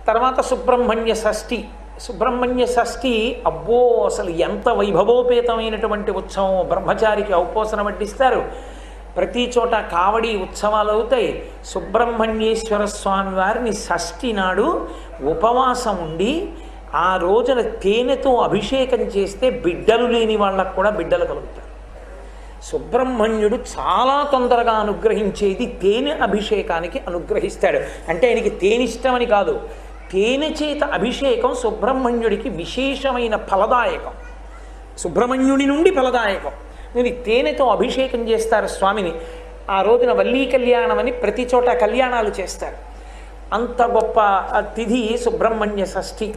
తర్వాత సుబ్రహ్మణ్య షష్ఠి. సుబ్రహ్మణ్య షష్ఠి అబ్బో అసలు ఎంత వైభవోపేతమైనటువంటి ఉత్సవం. బ్రహ్మచారికి ఔపోసన వడ్డిస్తారు, ప్రతి చోట కావడి ఉత్సవాలు అవుతాయి. సుబ్రహ్మణ్యేశ్వర స్వామి వారిని షష్ఠి నాడు ఉపవాసం ఉండి ఆ రోజున తేనెతో అభిషేకం చేస్తే బిడ్డలు లేని వాళ్ళకు కూడా బిడ్డలు కలుగుతారు. సుబ్రహ్మణ్యుడు చాలా తొందరగా అనుగ్రహించేది తేనె అభిషేకానికి అనుగ్రహిస్తాడు. అంటే ఆయనకి తేనిష్టమని కాదు, తేనె చేత అభిషేకం సుబ్రహ్మణ్యుడికి విశేషమైన ఫలదాయకం, సుబ్రహ్మణ్యుడి నుండి ఫలదాయకం. నేను తేనెతో అభిషేకం చేస్తారు స్వామిని. ఆ రోజున వల్లీ కళ్యాణం అని ప్రతి చోట కళ్యాణాలు చేస్తారు. అంత గొప్ప తిథి సుబ్రహ్మణ్య షష్ఠి.